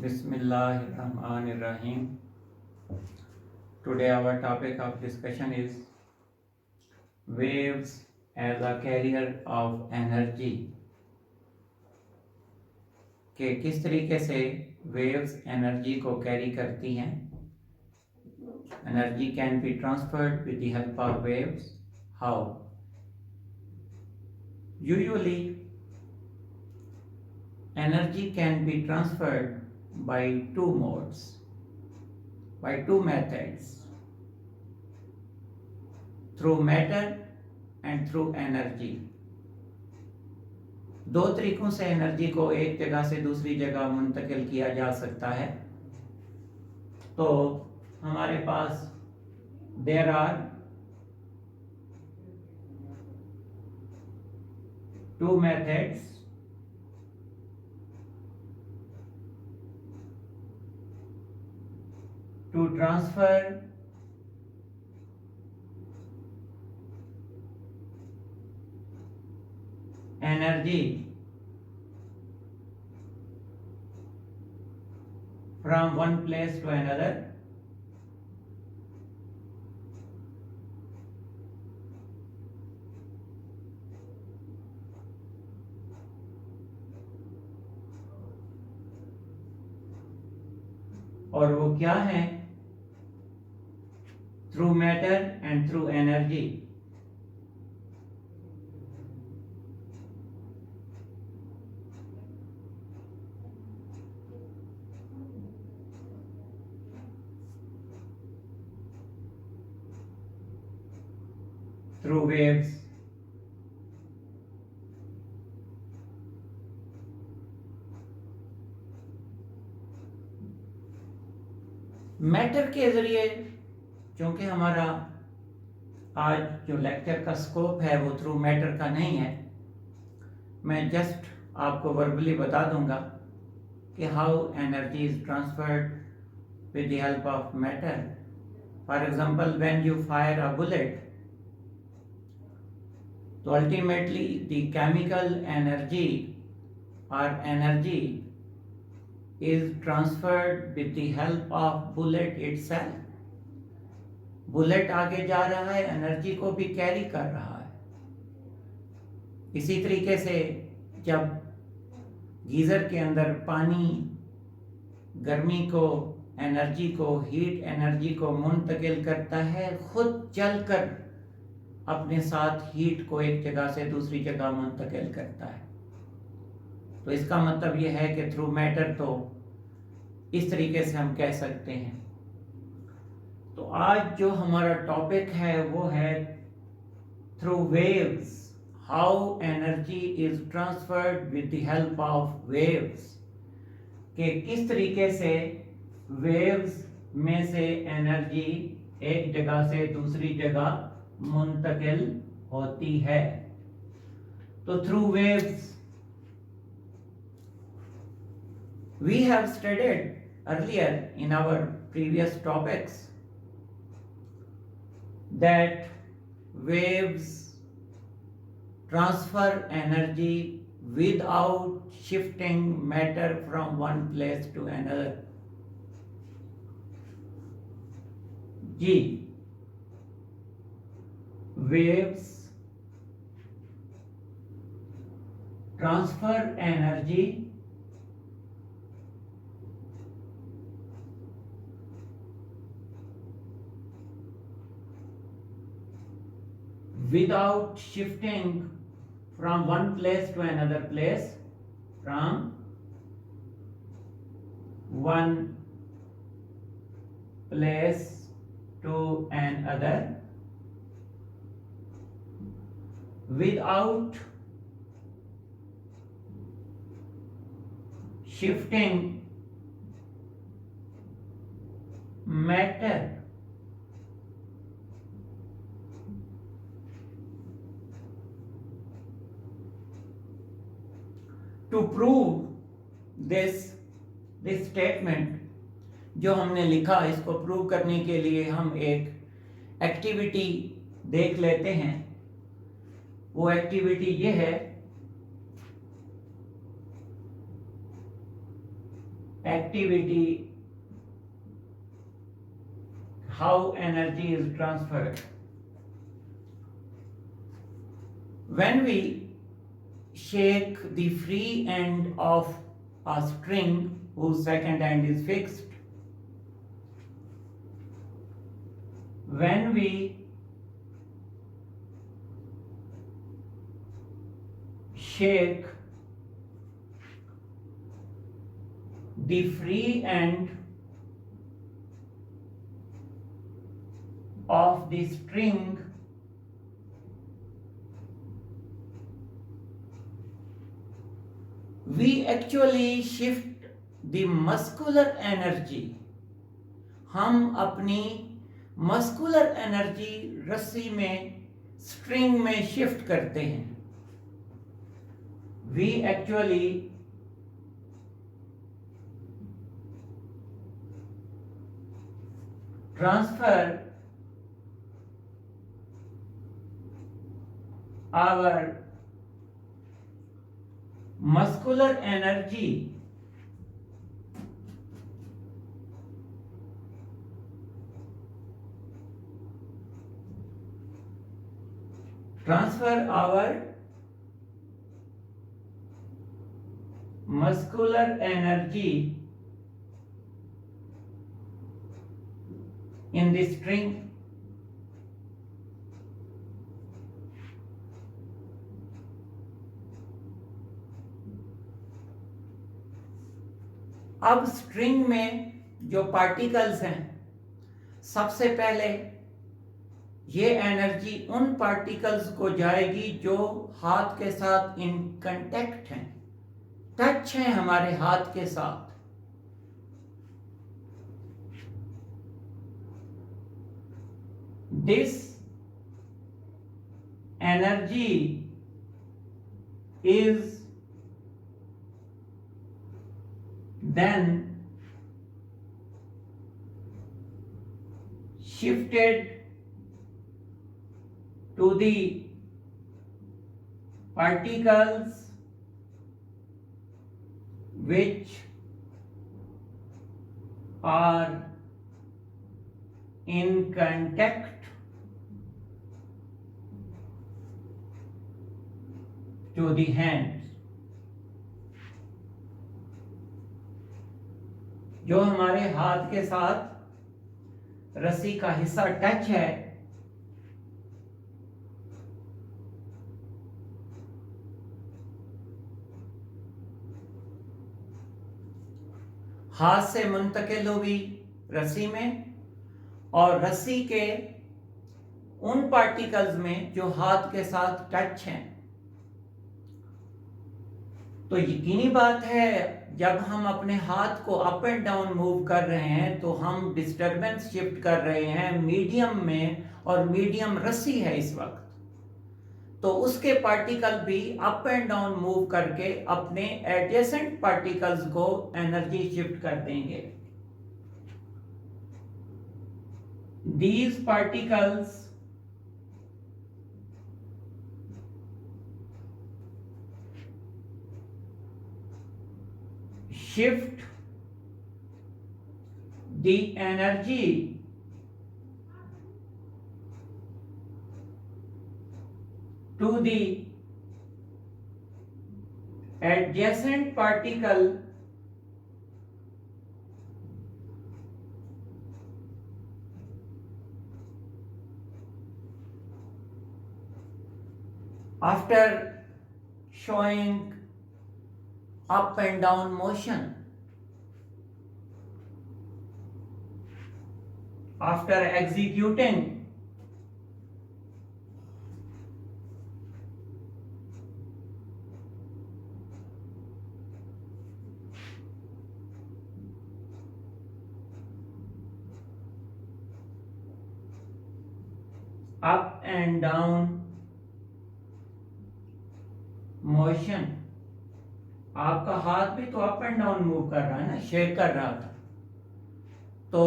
Bismillahirrahmanirrahim. Today our topic of discussion is waves as a carrier of energy. कि किस तरीके से waves energy को कैरी करती हैं. Energy can be transferred with the help of waves. How? Usually energy can be transferred by two modes, by two methods, through matter and through energy. दो तरीकों से एनर्जी को एक जगह से दूसरी जगह मुंतकिल किया जा सकता है. तो हमारे पास there are two methods to transfer energy from one place to another. और वो क्या है? Through matter and through energy. Through waves. Matter के जरिए, क्योंकि हमारा आज जो लेक्चर का स्कोप है वो थ्रू मैटर का नहीं है, मैं जस्ट आपको वर्बली बता दूंगा कि how energy is transferred with the help of matter. For example, when you fire a bullet, तो अल्टीमेटली द केमिकल एनर्जी और energy is transferred with the help of bullet itself. Bullet आगे जा रहा है, energy को भी carry कर रहा है. इसी तरीके से जब गीजर के अंदर पानी गर्मी को, एनर्जी को, हीट एनर्जी को मुंतकिल करता है, खुद चलकर अपने साथ हीट को एक जगह से दूसरी जगह मुंतकिल करता है. तो इसका मतलब यह है कि थ्रू मैटर तो इस तरीके से हम कह सकते हैं. तो आज जो हमारा टॉपिक है वो है through waves, how energy is transferred with the help of waves. कि किस तरीके से वेव्स में से एनर्जी एक जगह से दूसरी जगह मुंतकिल होती है. तो through waves we have studied earlier in our previous topics that waves transfer energy without shifting matter from one place to another. G. Waves transfer energy without shifting from one place to another place, from one place to another, without shifting matter to prove this statement. जो हमने लिखा, इसको prove करने के लिए हम एक activity देख लेते हैं. वो एक्टिविटी ये है activity, how energy is transferred. When we shake the free end of a string whose second end is fixed, when we shake the free end of the string, we actually shift the muscular energy. हम अपनी muscular energy रस्सी में, string में shift करते हैं. We actually transfer our muscular energy in the string. अब string में जो पार्टिकल्स हैं, सबसे पहले ये एनर्जी उन पार्टिकल्स को जाएगी जो हाथ के साथ इन कांटेक्ट हैं, टच हैं हमारे हाथ के साथ. This energy is then shifted to the particles which are in contact to the hands. जो हमारे हाथ के साथ रस्सी का हिस्सा टच है, हाथ से मुंतकिल होगी रस्सी में, और रस्सी के उन पार्टिकल्स में जो हाथ के साथ टच हैं. तो यकीनी बात है, जब हम अपने हाथ को अप एंड डाउन मूव कर रहे हैं तो हम डिस्टरबेंस शिफ्ट कर रहे हैं मीडियम में, और मीडियम रस्सी है इस वक्त, तो उसके पार्टिकल भी अप एंड डाउन मूव करके अपने एडजेसेंट पार्टिकल्स को एनर्जी शिफ्ट कर देंगे. These particles shift the energy to the adjacent particle after showing up and down motion, after executing up and down motion. आपका हाथ भी तो अप एंड डाउन मूव कर रहा है ना, शेक कर रहा था. तो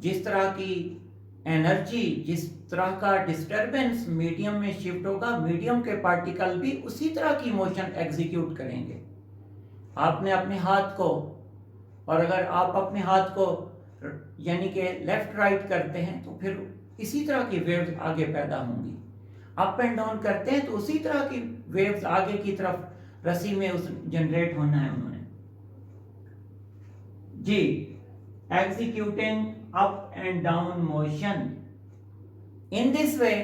जिस तरह की एनर्जी, जिस तरह का डिस्टरबेंस मीडियम में शिफ्ट होगा, मीडियम के पार्टिकल भी उसी तरह की मोशन एग्जीक्यूट करेंगे. आपने अपने हाथ को और अगर आप अपने हाथ को यानी कि लेफ्ट राइट करते हैं तो फिर इसी तरह की वेव्स आगे पैदा होंगी। अप एंड डाउन करते हैं तो उसी तरह की वेव्स आगे की तरफ रस्सी में उस जनरेट होना है उन्होंने। जी, executing up and down motion. In this way,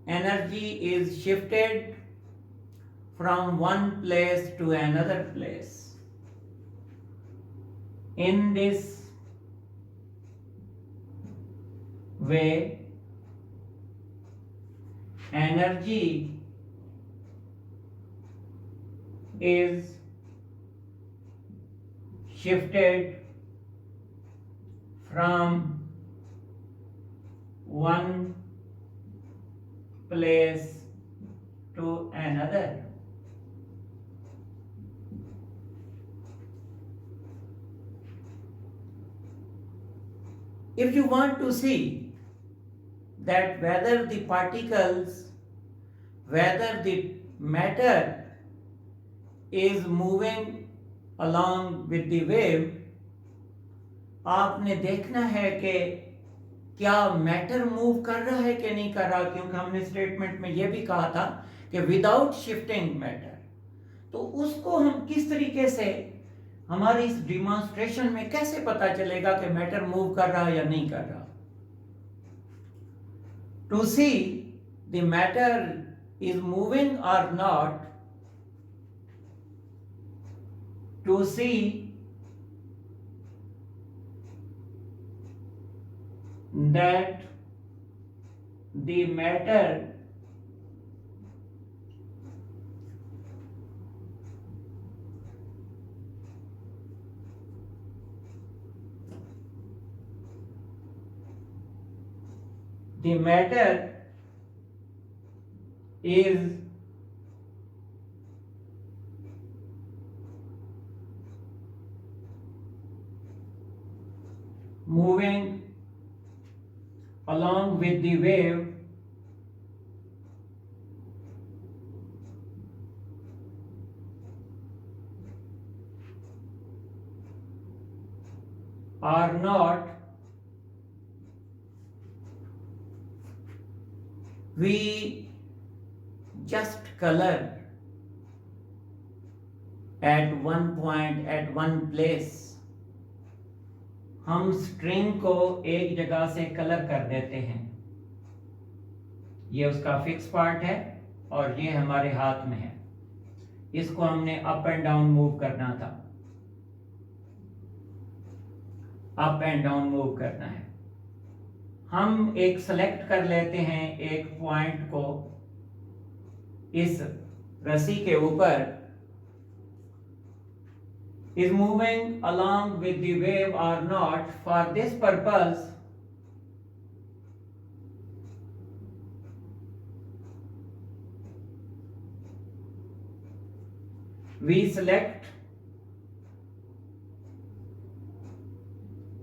energy is shifted from one place to another place. In this way, energy is shifted from one place to another. If you want to see that whether the particles, whether the matter is moving along with the wave, आपने देखना है कि क्या matter move कर रहा है कि नहीं कर रहा, क्योंकि हमने स्टेटमेंट में यह भी कहा था कि विदाउट शिफ्टिंग मैटर। तो उसको हम किस तरीके से हमारी इस डिमॉन्स्ट्रेशन में कैसे पता चलेगा कि मैटर मूव कर रहा है या नहीं कर रहा। To see the matter is moving और not, to see that the matter is moving along with the wave or not, we just color at one point, at one place. हम string को एक जगह से कलर कर देते हैं। ये उसका फिक्स पार्ट है और ये हमारे हाथ में है। इसको हमने अप एंड डाउन मूव करना था, अप एंड डाउन मूव करना है। हम एक सेलेक्ट कर लेते हैं एक पॉइंट को इस रस्सी के ऊपर, is moving along with the wave or not. For this purpose, we select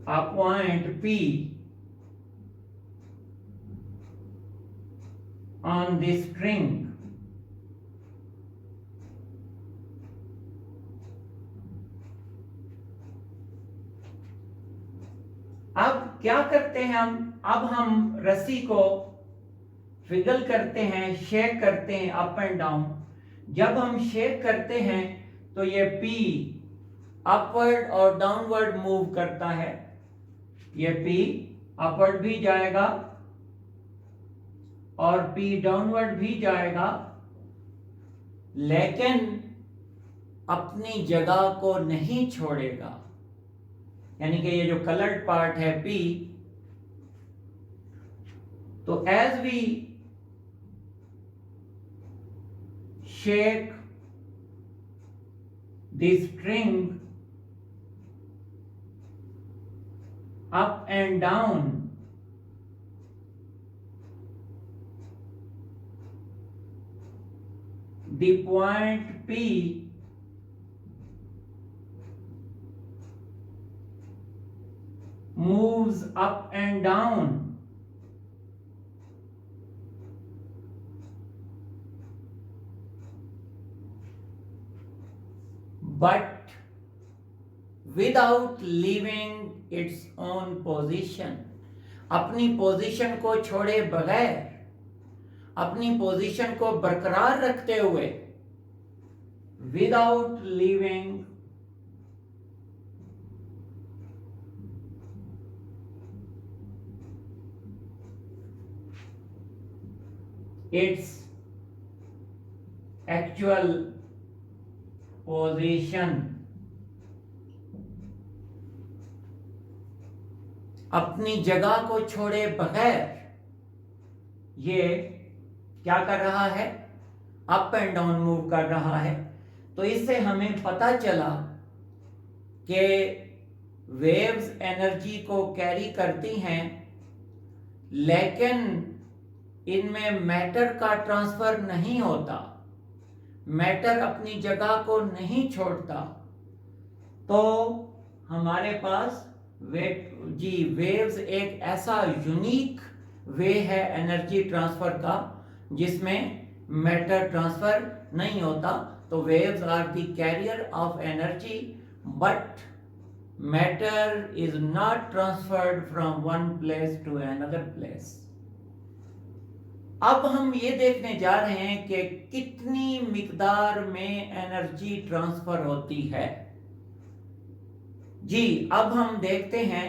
a point P on the string अब क्या करते हैं अब हम रस्सी को विगल करते हैं, शेक करते हैं अप एंड डाउन। जब हम शेक करते हैं तो ये P अपवर्ड और डाउनवर्ड मूव करता है। ये P अपवर्ड भी जाएगा और P डाउनवर्ड भी जाएगा, लेकिन अपनी जगह को नहीं छोड़ेगा। यानी कि ये जो कलर्ड पार्ट है P, तो as we shake the string up and down, the point P moves up and down, but without leaving its own position, अपनी पोजीशन को छोड़े बगैर, अपनी पोजीशन को बरकरार रखते हुए, without leaving its actual position, अपनी जगह को छोड़े बगैर ये क्या कर रहा है, अप एंड डाउन मूव कर रहा है। तो इससे हमें पता चला कि वेव्स एनर्जी को कैरी करती हैं, लेकिन इनमें मैटर का ट्रांसफर नहीं होता, मैटर अपनी जगह को नहीं छोड़ता। तो हमारे पास वेव्स एक ऐसा यूनिक वे है एनर्जी ट्रांसफर का जिसमें मैटर ट्रांसफर नहीं होता। तो waves are the carrier of energy, but matter is not transferred from one place to another place. अब हम ये देखने जा रहे हैं कि कितनी मिकदार में एनर्जी ट्रांसफर होती है। जी, अब हम देखते हैं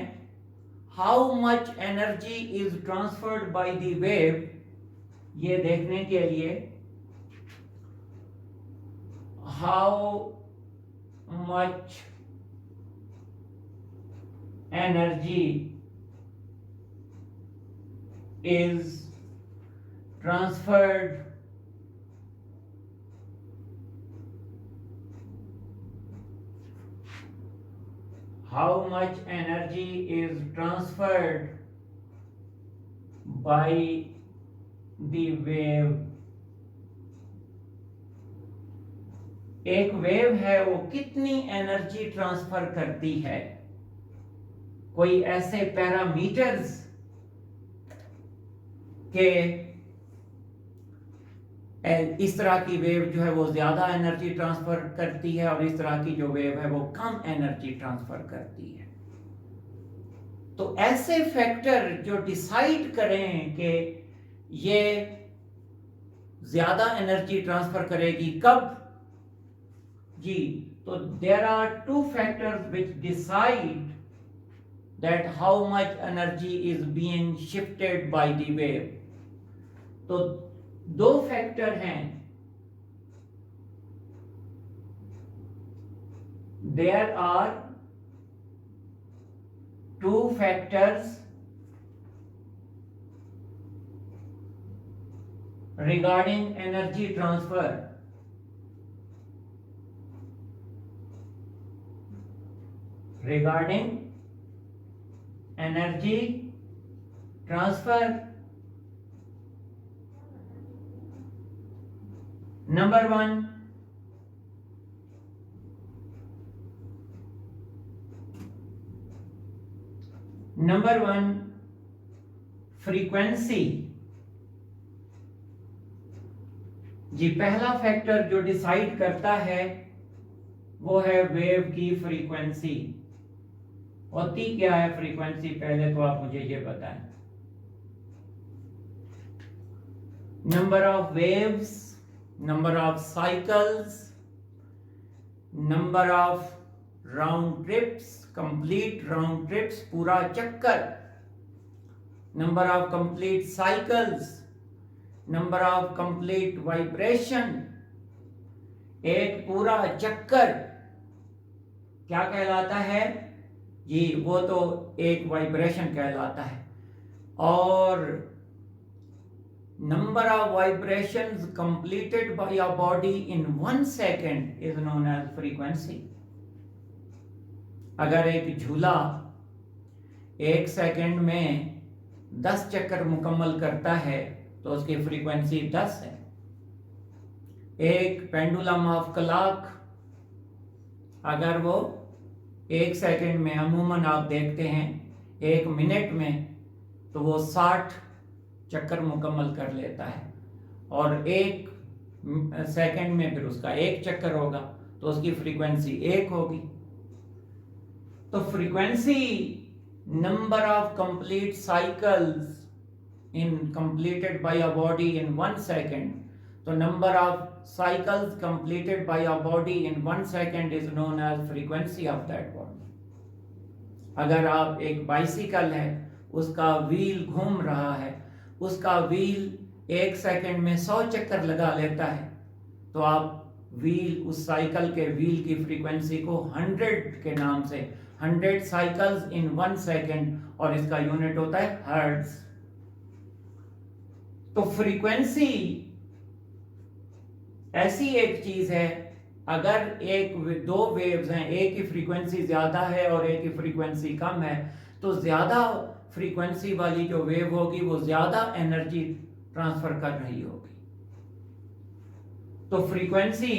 how much energy is transferred by the wave. ये देखने के लिए how much energy is transferred how much energy is transferred by the wave। एक वेव है वो कितनी एनर्जी ट्रांसफर करती है, कोई ऐसे पैरामीटर्स के इस तरह की वेव जो है वो ज्यादा एनर्जी ट्रांसफर करती है और इस तरह की जो वेव है वो कम एनर्जी ट्रांसफर करती है। तो ऐसे फैक्टर जो डिसाइड करें कि ये ज्यादा एनर्जी ट्रांसफर करेगी कब, जी, तो there are two factors which decide that how much energy is being shifted by the wave. तो दो फैक्टर हैं, there are two factors regarding energy transfer. Regarding energy transfer, number one, frequency. जी, पहला factor जो decide करता है वो है वेव की फ्रीक्वेंसी। होती क्या है फ्रीक्वेंसी, पहले तो आप मुझे ये बताएं। Number of waves, number of cycles, number of round trips, complete round trips, पूरा चक्कर, number of complete cycles, number of complete vibration। एक पूरा चक्कर क्या कहलाता है जी, वो तो एक वाइब्रेशन कहलाता है। और number of vibrations completed by a body in 1 second is known as frequency। अगर एक झूला 1 सेकंड में 10 चक्कर मुकम्मल करता है तो उसकी फ्रीक्वेंसी 10 है। एक पेंडुलम ऑफ क्लॉक अगर वो 1 सेकंड में, अमूमन आप देखते हैं 1 मिनट में, तो वो 60 चक्कर मुकम्मल कर लेता है, और 1 सेकंड में फिर उसका 1 चक्कर होगा तो उसकी फ्रीक्वेंसी 1 होगी। तो frequency number of complete cycles in completed by a body in 1 second, तो number of cycles completed by a body in 1 second is known as frequency of that body. अगर आप एक बाइसिकल है, उसका व्हील घूम रहा है, उसका व्हील 1 सेकंड में 100 चक्कर लगा लेता है, तो आप व्हील, उस साइकिल के व्हील की फ्रीक्वेंसी को 100 के नाम से, 100 साइकिल्स इन 1 सेकंड, और इसका यूनिट होता है हर्ट्ज। तो फ्रीक्वेंसी ऐसी एक चीज है, अगर दो वेव्स हैं, एक की फ्रीक्वेंसी ज्यादा है और एक की फ्रीक्वेंसी कम है, तो ज्यादा फ्रीक्वेंसी वाली जो वेव होगी वो ज्यादा एनर्जी ट्रांसफर कर रही होगी। तो फ्रीक्वेंसी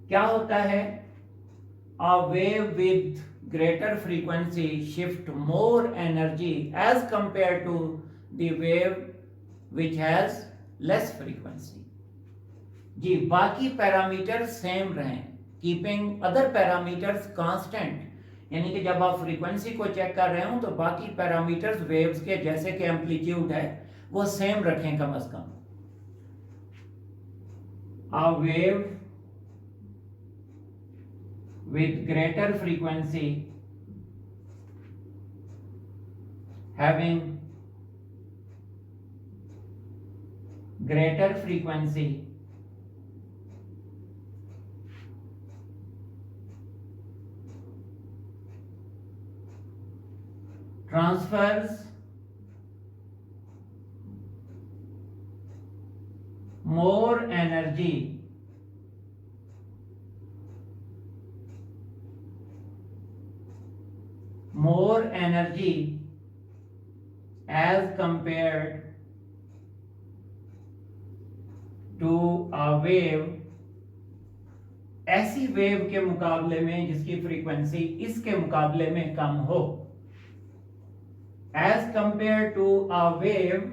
क्या होता है? A wave with greater frequency shift more energy as compare to the wave which has less frequency. जी, बाकी पैरामीटर सेम रहें, कीपिंग अदर पैरामीटर्स कांस्टेंट, यानी कि जब आप फ्रीक्वेंसी को चेक कर रहे हो तो बाकी पैरामीटर्स वेव्स के, जैसे कि एम्पलीट्यूड है, वो सेम रखें कम से कम। A wave with greater frequency having greater frequency transfers more energy as compared to a wave, ऐसी वेव के मुकाबले में जिसकी फ्रीक्वेंसी इसके मुकाबले में कम हो, as compared to a wave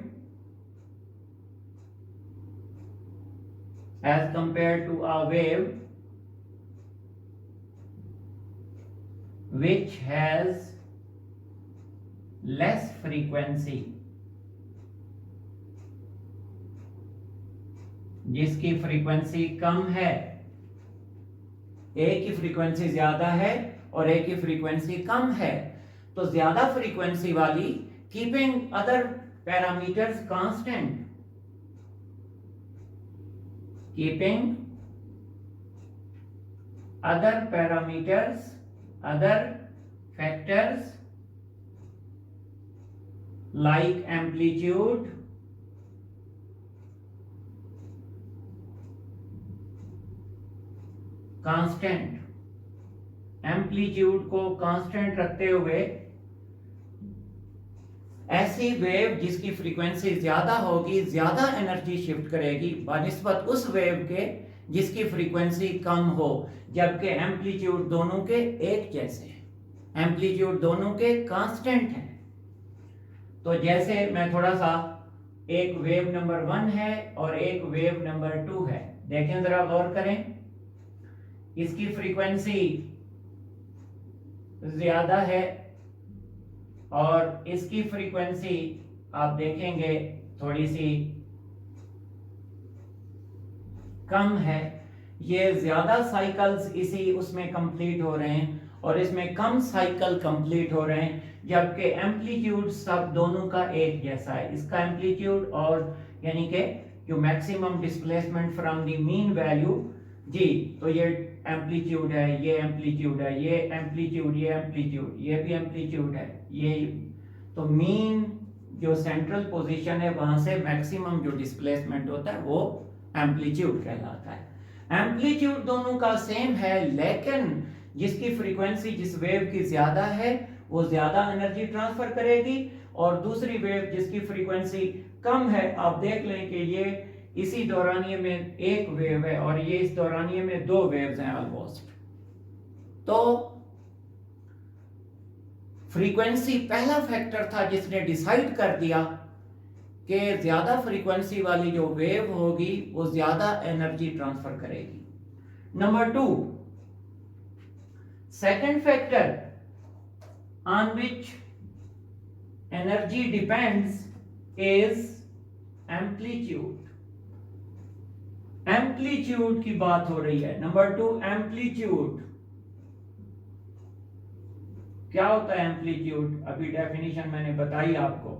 which has less frequency, जिसकी फ्रीक्वेंसी कम है। एक की फ्रीक्वेंसी ज्यादा है और एक की फ्रीक्वेंसी कम है, तो ज्यादा फ्रीक्वेंसी वाली keeping other parameters constant, keeping other parameters, other factors like amplitude, constant, amplitude को कांस्टेंट रखते हुए ऐसी वेव जिसकी फ्रीक्वेंसी ज्यादा होगी ज्यादा एनर्जी शिफ्ट करेगी बनिस्बत उस वेव के जिसकी फ्रीक्वेंसी कम हो, जबकि एम्पलीट्यूड दोनों के एक जैसे हैं, एम्पलीट्यूड दोनों के कांस्टेंट हैं। तो जैसे मैं थोड़ा सा, एक वेव नंबर 1 है और एक वेव नंबर 2 है, देखें जरा, गौर करें। इसकी फ्रीक्वेंसी ज्यादा है और इसकी फ्रीक्वेंसी आप देखेंगे थोड़ी सी कम है। ये ज्यादा साइकिल्स इसी उसमें कंप्लीट हो रहे हैं और इसमें कम साइकिल कंप्लीट हो रहे हैं, जबकि एम्पलीट्यूड सब दोनों का एक जैसा है। इसका एम्पलीट्यूड और यानी कि जो maximum displacement from the mean value, जी, तो ये एम्पलीट्यूड है, ये एम्पलीट्यूड है, ये एम्पलीट्यूड, ये एम्पलीट्यूड, ये भी एम्पलीट्यूड है, ये तो मीन जो सेंट्रल पोजीशन है वहां से मैक्सिमम जो डिस्प्लेसमेंट होता है वो एम्पलीट्यूड कहलाता है। एम्पलीट्यूड दोनों का सेम है, लेकिन जिसकी फ्रीक्वेंसी जिस वेव की ज्यादा है वो ज्यादा एनर्जी ट्रांसफर करेगी और दूसरी वेव जिसकी फ्रीक्वेंसी कम है, आप देख लें कि ये इसी दौरानिये में एक वेव है और ये इस दौरानिये में 2 वेव्स हैं ऑलमोस्ट। तो फ्रीक्वेंसी पहला फैक्टर था जिसने डिसाइड कर दिया कि ज्यादा फ्रीक्वेंसी वाली जो वेव होगी वो ज्यादा एनर्जी ट्रांसफर करेगी। Number 2, second factor on which energy depends is amplitude. Amplitude की बात हो रही है. Number 2, amplitude. क्या होता है एम्पलीट्यूड? अभी डेफिनेशन मैंने बताई आपको.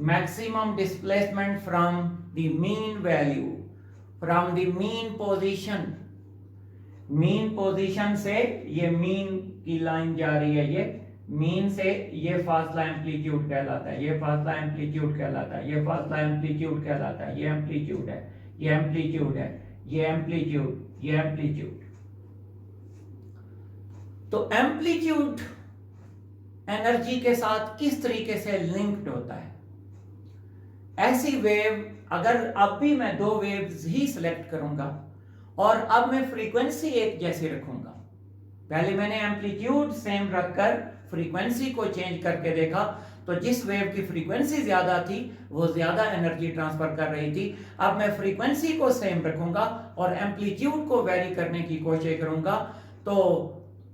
Maximum displacement from the mean value, from the mean position. Mean position से ये मीन की लाइन जा रही है, ये मीन से ये फासला एम्पलीट्यूड कहलाता है, ये फासला एम्पलीट्यूड कहलाता है, ये फासला एम्पलीट्यूड कहलाता है. ये एम्पलीट्यूड है, ये एम्पलीट्यूड है, ये एम्पलीट्यूड, ये एम्पलीट्यूड. तो एम्पलीट्यूड एनर्जी के साथ किस तरीके से लिंक्ड होता है? ऐसी वेव, अगर अब भी मैं दो वेव्स ही सिलेक्ट करूंगा और अब मैं फ्रीक्वेंसी एक जैसी रखूंगा. पहले मैंने एम्पलीट्यूड सेम रखकर फ्रीक्वेंसी को चेंज करके देखा, तो जिस वेव की फ्रीक्वेंसी ज्यादा थी वो ज्यादा एनर्जी ट्रांसफर कर रही थी. अब मैं फ्रीक्वेंसी को सेम रखूंगा और एम्पलीट्यूड को वेरी करने की कोशिश करूंगा. तो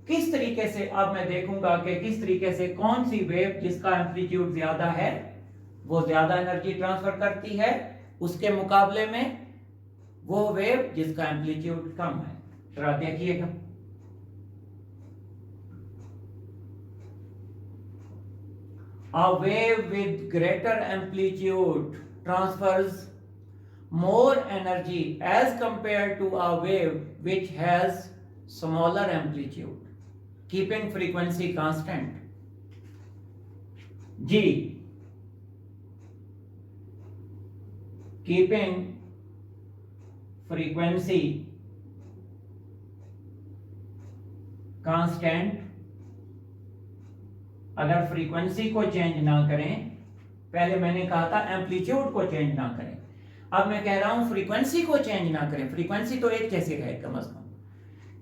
किस तरीके से अब मैं देखूंगा कि किस तरीके से कौन सी वेव जिसका एम्पलीट्यूड ज्यादा है वो ज्यादा एनर्जी ट्रांसफर करती है, उसके मुकाबले में वो वेव जिसका एम्पलीट्यूड कम है. जरा देखिएगा. A wave with greater amplitude transfers more energy as compared to a wave which has smaller amplitude, keeping frequency constant. G. Keeping frequency constant. अगर फ्रीक्वेंसी को चेंज ना करें, पहले मैंने कहा था एम्पलीट्यूड को चेंज ना करें, अब मैं कह रहा हूं फ्रीक्वेंसी को चेंज ना करें. फ्रीक्वेंसी तो एक जैसी रहे कम से कम.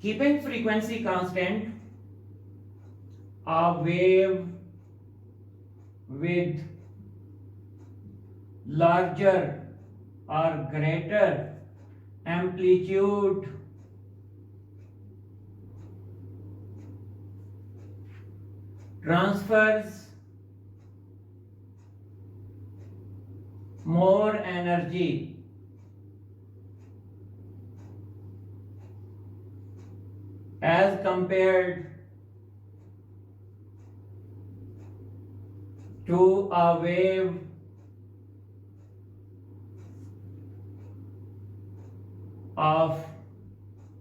Keeping frequency constant, a wave with larger or greater amplitude transfers more energy as compared to a wave of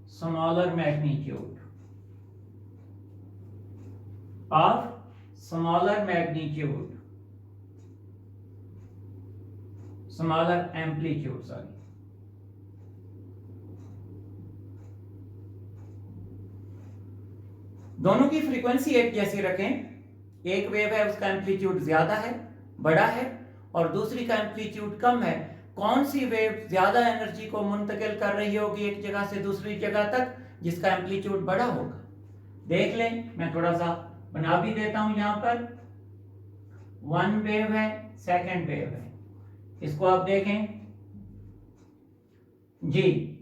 smaller magnitude. Of smaller magnitude, smaller amplitude, sorry. दोनों की फ्रीक्वेंसी एक जैसी रखें. एक वेव है उसका एम्पलीट्यूड ज्यादा है, बड़ा है, और दूसरी का एम्पलीट्यूड कम है. कौन सी वेव ज्यादा एनर्जी को मुंतकिल कर रही होगी एक जगह से दूसरी जगह तक, जिसका एम्पलीट्यूड बड़ा होगा? देख लें, मैं थोड़ा सा बना भी देता हूं. यहां पर वन वेव है, सेकंड वेव है. इसको आप देखें जी.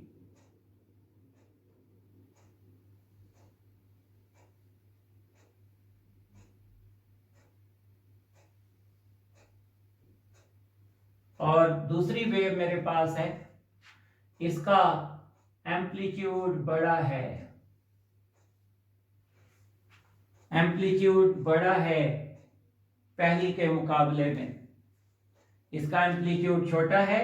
और दूसरी वेव मेरे पास है, इसका एम्पलीट्यूड बड़ा है, एम्पलीट्यूड बड़ा है पहली के मुकाबले में. इसका एम्पलीट्यूड छोटा है,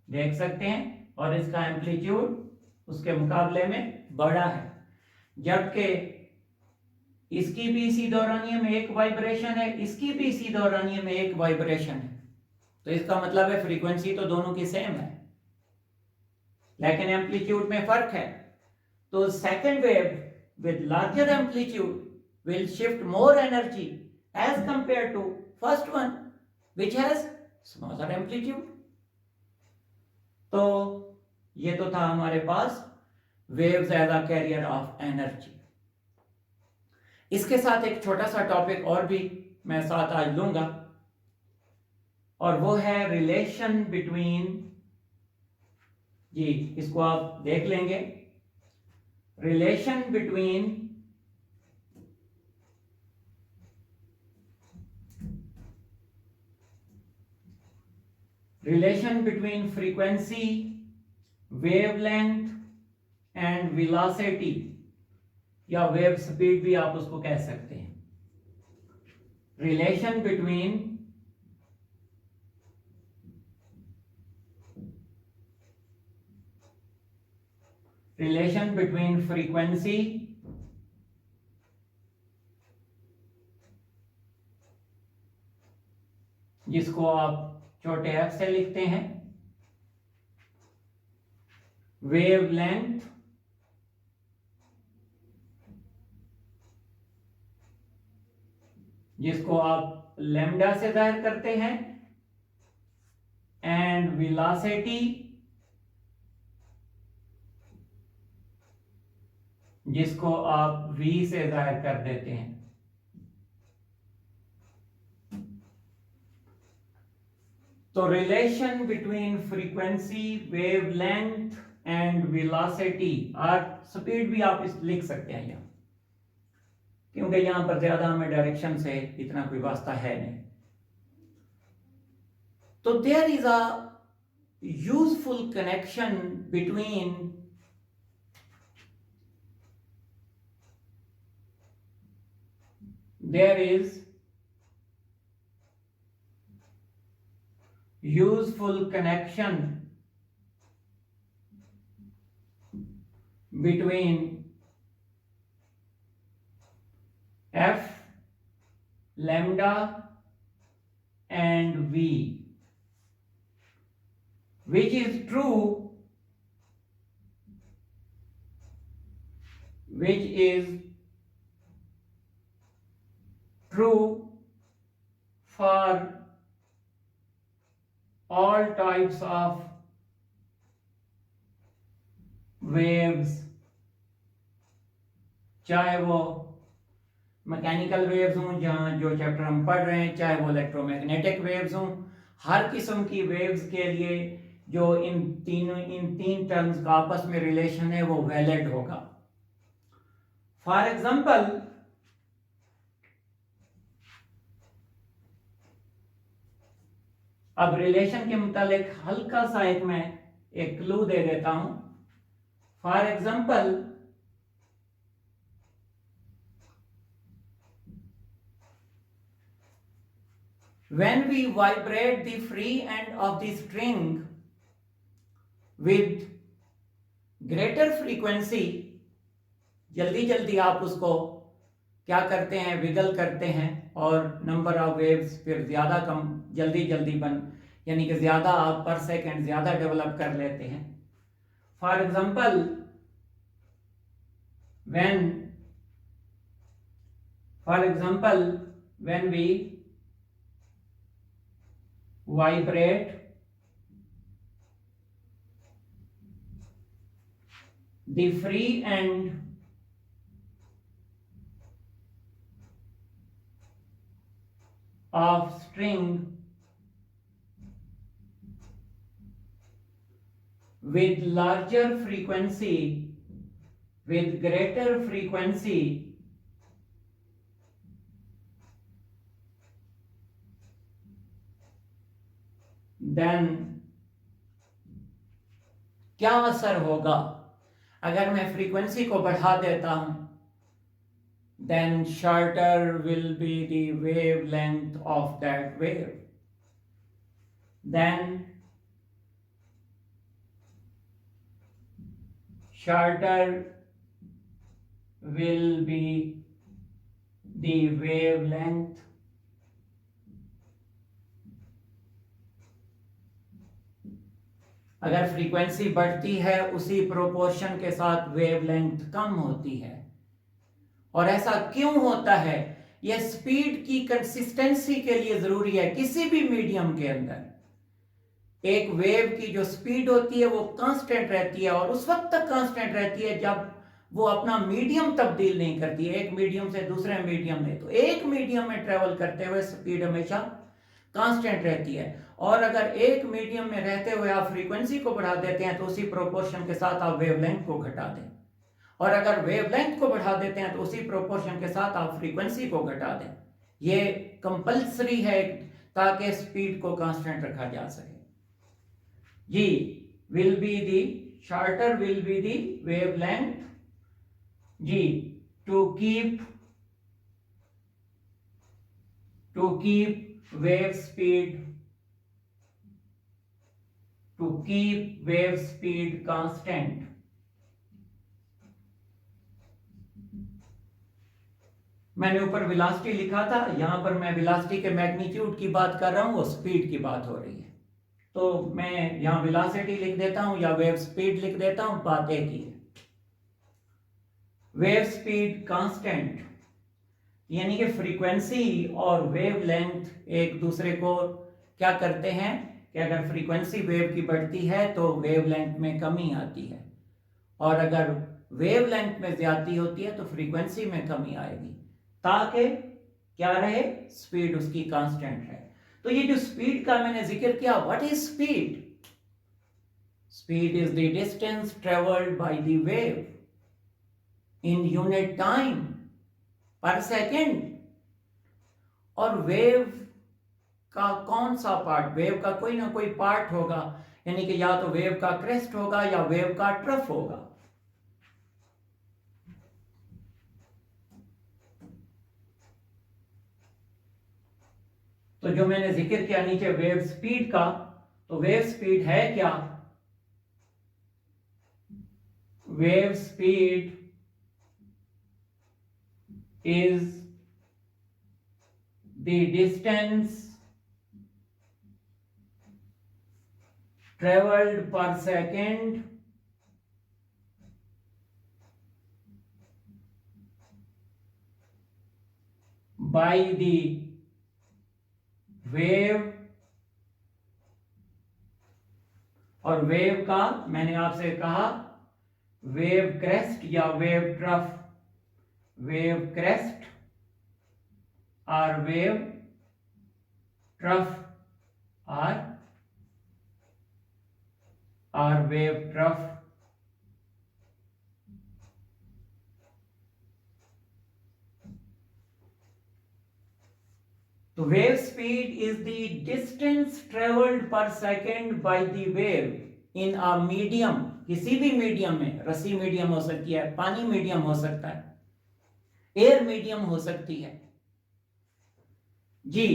देख सकते हैं, और इसका एम्पलीट्यूड उसके मुकाबले में बड़ा है. जबकि इसकी भी इसी दौरानिये में एक वाइब्रेशन है, इसकी भी इसी दौरानिये में एक वाइब्रेशन है. तो इसका मतलब है फ्रीक्वेंसी तो दोनों की सेम है, लेकिन एम्पलीट्यूड में फर्क है. तो second wave with larger amplitude will shift more energy as compared to first one which has smaller amplitude. तो ये तो था हमारे पास waves as a carrier of energy. इसके साथ एक छोटा सा टॉपिक और भी मैं साथ आज लूंगा, और वो है रिलेशन बिटवीन, जी इसको आप देख लेंगे, relation between relation between frequency, wavelength and velocity, या वेव स्पीड भी आप उसको कह सकते हैं। रिलेशन बिटवीन फ्रीक्वेंसी जिसको आप छोटे एफ से लिखते हैं, वेवलेंथ जिसको आप लैम्डा से जाहिर करते हैं, एंड वेलोसिटी जिसको आप v से जाहिर कर देते हैं। तो relation between frequency, wavelength and velocity, और स्पीड भी आप लिख सकते हैं यहां, क्योंकि यहां पर ज्यादा हमें डायरेक्शन से इतना कोई वास्ता है नहीं। तो there is a useful connection between there is useful connection between f, lambda and v, which is true for all types of waves, चाहे वो मैकेनिकल वेव्स हों, जहां जो चैप्टर हम पढ़ रहे हैं, चाहे वो इलेक्ट्रोमैग्नेटिक वेव्स हों, हर किस्म की वेव्स के लिए जो इन तीन टर्म्स का आपस में रिलेशन है वो वैलिड होगा। फॉर एग्जाम्पल, अब रिलेशन के मुतालिक हल्का सा मैं एक क्लू दे देता हूं। For example, when we vibrate the free end of the string with greater frequency, जल्दी जल्दी आप उसको क्या करते हैं, विगल करते हैं, और नंबर ऑफ वेव्स फिर ज्यादा कम जल्दी जल्दी यानी कि ज्यादा आप पर सेकेंड ज्यादा डेवलप कर लेते हैं। For example, when we vibrate the free end of string with larger frequency, with greater frequency, then क्या असर होगा? अगर मैं फ्रीक्वेंसी को बढ़ा देता hूं, then shorter will be the wavelength of that wave. Then shorter will be the wavelength अगर frequency बढ़ती है उसी प्रोपोर्शन के साथ वेवलेंथ कम होती है। और ऐसा क्यों होता है? यह स्पीड की कंसिस्टेंसी के लिए जरूरी है। किसी भी मीडियम के अंदर एक वेव की जो स्पीड होती है वो कांस्टेंट रहती है, और उस वक्त तक कांस्टेंट रहती है जब वो अपना मीडियम तब्दील नहीं करती है, एक मीडियम से दूसरे मीडियम में। तो एक मीडियम में ट्रेवल करते हुए स्पीड हमेशा कांस्टेंट रहती है। और अगर एक मीडियम में रहते हुए आप फ्रीक्वेंसी को बढ़ा देते हैं तो उसी प्रोपोर्शन के साथ आप वेवलेंथ को घटा दें, और अगर वेवलेंथ को बढ़ा देते हैं तो उसी प्रोपोर्शन के साथ आप फ्रीक्वेंसी को घटा दें। ये कंपल्सरी है ताकि स्पीड को कांस्टेंट रखा जा सके। G will be the shorter will be the wavelength. G to keep wave speed constant. मैंने ऊपर वेलोसिटी लिखा था, यहां पर मैं वेलोसिटी के मैग्नीट्यूड की बात कर रहा हूं, वो स्पीड की बात हो रही है, तो मैं यहां वेलोसिटी लिख देता हूं या वेव स्पीड लिख देता हूं, बात एक ही है। वेव स्पीड कांस्टेंट यानी कि फ्रीक्वेंसी और वेव लेंथ एक दूसरे को क्या करते हैं कि अगर फ्रीक्वेंसी वेव की बढ़ती है तो वेव लेंथ में कमी आती है, और अगर वेव लेंथ में ज्यादा होती है तो फ्रीक्वेंसी में कमी आएगी, ताकि क्या रहे, स्पीड उसकी कांस्टेंट रहे। तो ये जो स्पीड का मैंने जिक्र किया, what is speed? Speed is the distance travelled by the wave in unit time पर सेकेंड। और वेव का कौन सा पार्ट, वेव का कोई ना कोई पार्ट होगा, यानी कि या तो वेव का क्रेस्ट होगा या वेव का ट्रफ होगा। तो जो मैंने जिक्र किया नीचे वेव स्पीड का, तो वेव स्पीड है क्या? Wave speed is the distance traveled per second by the wave। और वेव का मैंने आपसे कहा वेव क्रेस्ट या वेव ट्रफ, वेव क्रेस्ट और वेव ट्रफ और वेव ट्रफ। तो wave speed is the distance travelled per second by the wave in a medium, किसी भी मीडियम में, रस्सी मीडियम हो सकती है, पानी मीडियम हो सकता है, एयर मीडियम हो सकती है, जी,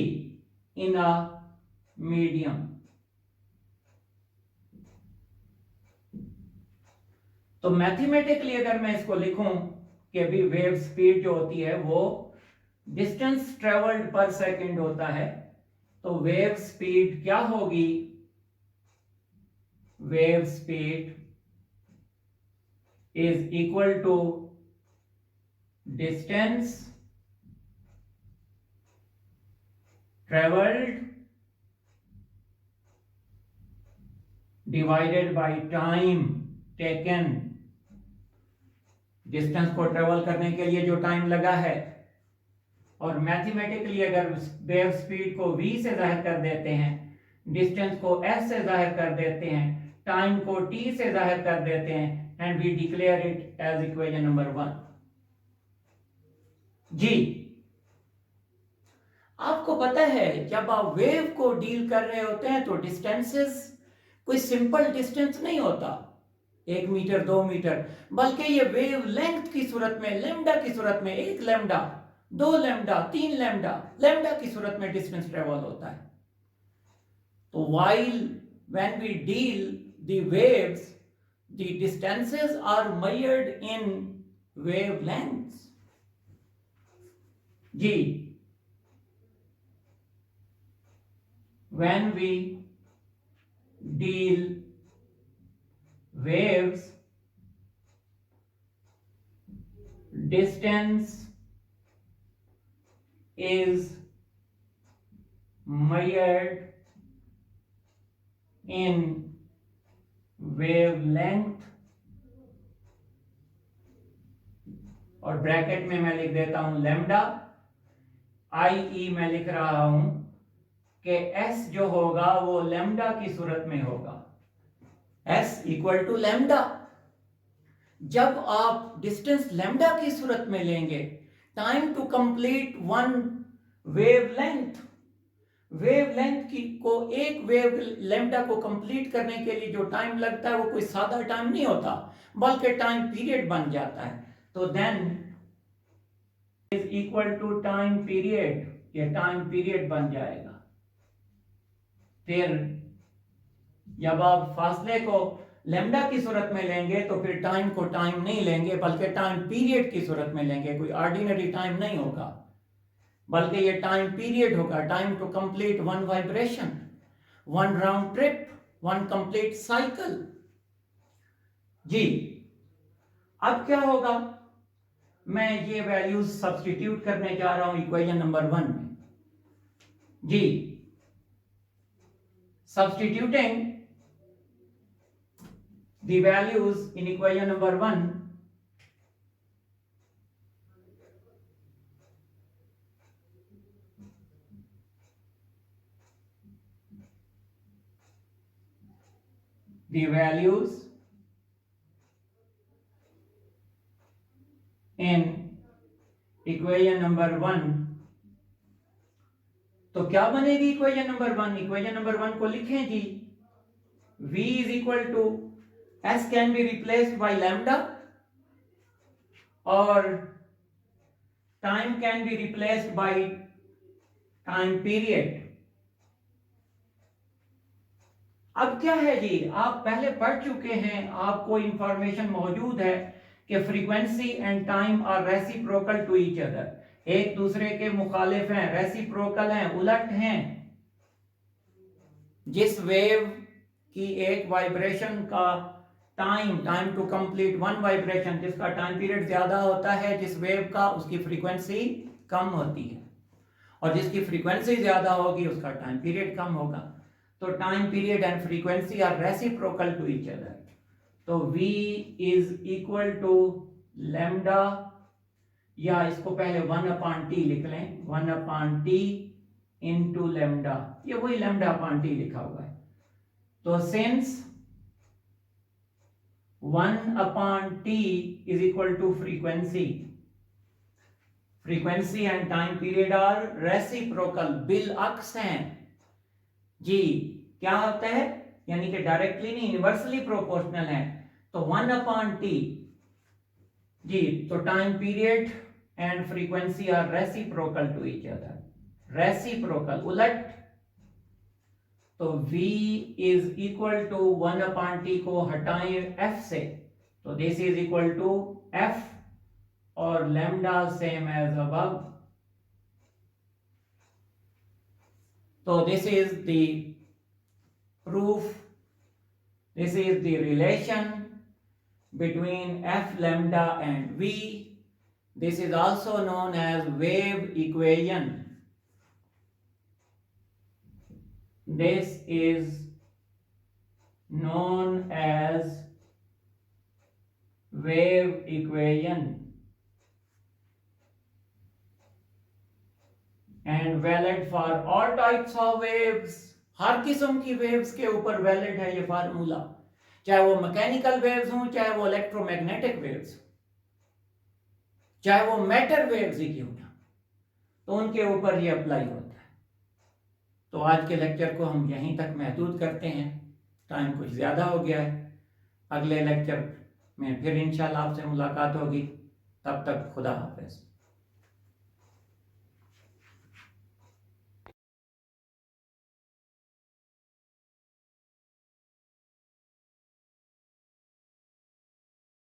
इन अ मीडियम। तो मैथमेटिकली अगर मैं इसको लिखूं कि अभी वेव स्पीड जो होती है वो डिस्टेंस ट्रेवल्ड पर सेकेंड होता है, तो वेव स्पीड क्या होगी? Wave speed is equal to distance travelled divided by time taken. Distance को ट्रेवल करने के लिए जो टाइम लगा है, और मैथमेटिकली अगर वेव स्पीड को v से जाहिर कर देते हैं, डिस्टेंस को s से जाहिर कर देते हैं, टाइम को t से जाहिर कर देते हैं, and we declare it as equation number 1। जी, आपको पता है जब आप वेव को डील कर रहे होते हैं तो डिस्टेंसेस कोई सिंपल डिस्टेंस नहीं होता, 1 मीटर 2 मीटर, बल्कि ये वेव लेंथ की सूरत में, लैम्डा की सूरत में, 1 लैम्डा 2 लैम्डा 3 लैम्डा, लैम्डा की सूरत में डिस्टेंस ट्रेवल होता है। तो while when we deal the waves, the distances are measured in wavelengths। जी, when we deal waves, distance is measured in wavelength, और ब्रैकेट में मैं लिख देता हूं लैम्डा, i.e. मैं लिख रहा हूं कि s जो होगा वो लैम्डा की सूरत में होगा, s इक्वल टू लैम्डा। जब आप डिस्टेंस लैम्डा की सूरत में लेंगे, time to complete one wavelength, wavelength की को एक वेव लैम्डा को कंप्लीट करने के लिए जो टाइम लगता है वो कोई सादा टाइम नहीं होता, बल्कि टाइम पीरियड बन जाता है। तो then is equal to time period, ये टाइम पीरियड बन जाएगा। फिर जब आप फासले को लैम्डा की सूरत में लेंगे तो फिर टाइम को टाइम नहीं लेंगे, बल्कि टाइम पीरियड की सूरत में लेंगे। कोई ऑर्डिनरी टाइम नहीं होगा, बल्कि ये टाइम पीरियड होगा। Time to complete one vibration, one round trip, one complete cycle. जी, अब क्या होगा, मैं ये वैल्यूज सब्स्टिट्यूट करने जा रहा हूं इक्वेशन नंबर 1 में। जी, substituting the values in equation number 1, the values in equation number 1, तो क्या बनेगी इक्वेशन नंबर 1? इक्वेशन नंबर 1 को लिखें जी, v is equal to s can be replaced by lambda or time can be replaced by time period। अब क्या है जी, आप पहले पढ़ चुके हैं, आपको इंफॉर्मेशन मौजूद है कि frequency and time are reciprocal to each other, एक दूसरे के मुखालिफ हैं, रेसिप्रोकल हैं, उलट हैं। जिस वेव की एक वाइब्रेशन का time to complete one vibration, जिसका टाइम पीरियड ज्यादा होता है, जिस वेव का, उसकी फ्रीक्वेंसी कम होती है, और जिसकी फ्रीक्वेंसी ज्यादा होगी उसका टाइम पीरियड कम होगा। तो time period and frequency are reciprocal to each other. तो v is equal to lambda, या इसको पहले 1/t लिख लें, 1/t इंटू लैम्डा, ये वही लैम्डा/t लिखा हुआ है। तो since 1/t is equal to frequency, frequency and time period are reciprocal, बिलअक्स हैं जी। क्या होता है, यानी कि डायरेक्टली नहीं, इनवर्सली प्रोपोर्शनल है। तो 1/t जी, तो time period and frequency are reciprocal to each other, reciprocal, उलट। तो v is equal to 1/t को हटाएं f से, तो this is equal to f और lambda same as above. So this is the proof, this is the relation between f lambda and v. This is also known as wave equation. This is known as wave equation and valid for all types of waves। हर किस्म की waves के ऊपर valid है ये formula, चाहे वो mechanical waves हों, चाहे वो इलेक्ट्रोमैग्नेटिक वेव्स, चाहे वो मैटर वेव्स ही क्यों ना, तो उनके ऊपर ये अप्लाई होता है। तो आज के लेक्चर को हम यहीं तक महदूद करते हैं, टाइम कुछ ज़्यादा हो गया है। अगले लेक्चर में फिर इंशाल्लाह आपसे मुलाकात होगी, तब तक खुदा हाफिज़।